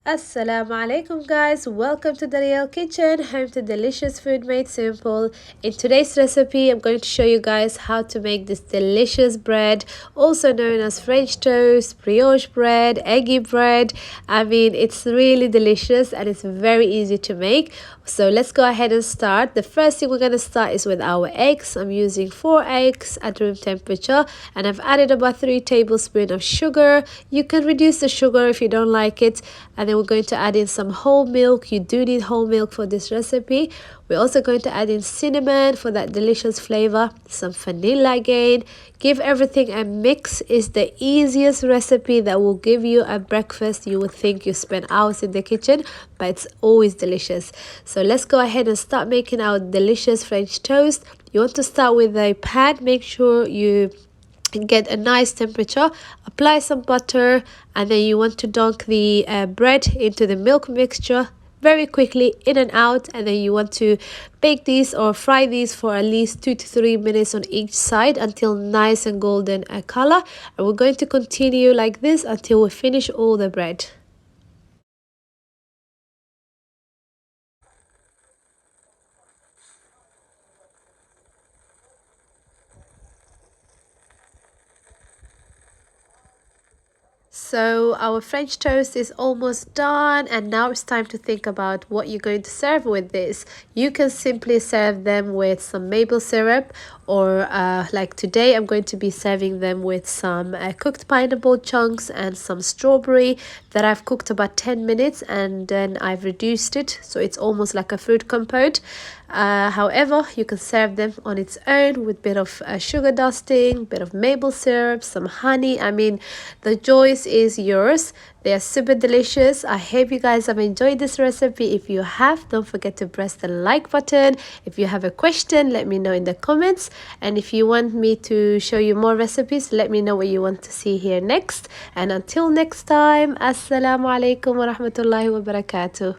Assalamu alaikum guys, welcome to Daryeel Kitchen, home to delicious food made simple. In today's recipe I'm going to show you guys how to make this delicious bread, also known as French toast, brioche bread, eggy bread. I mean, it's really delicious and it's very easy to make. So let's go ahead and start. The first thing we're going to start is with our eggs. I'm using 4 eggs at room temperature and I've added about 3 tablespoons of sugar. You can reduce the sugar if you don't like it. And then we're going to add in some whole milk. You do need whole milk for this recipe. We're also going to add in cinnamon for that delicious flavor, some vanilla again. Give everything a mix. Is the easiest recipe that will give you a breakfast you would think you spent hours in the kitchen, but it's always delicious. So let's go ahead and start making our delicious French toast. You want to start with a pan. Make sure you get a nice temperature, apply some butter, and then you want to dunk the bread into the milk mixture very quickly, in and out. And then you want to bake these or fry these for at least 2 to 3 minutes on each side until nice and golden color. And we're going to continue like this until we finish all the bread. So our French toast is almost done, and now it's time to think about what you're going to serve with this. You can simply serve them with some maple syrup, or like today I'm going to be serving them with some cooked pineapple chunks and some strawberry that I've cooked about 10 minutes and then I've reduced it so it's almost like a fruit compote. However, you can serve them on its own with a bit of sugar dusting, bit of maple syrup, some honey. I mean, the choice is yours. They are super delicious. I hope you guys have enjoyed this recipe. If you have, don't forget to press the like button. If you have a question, let me know in the comments. And if you want me to show you more recipes, let me know what you want to see here next. And until next time, Assalamu alaikum wa rahmatullahi wa barakatuh.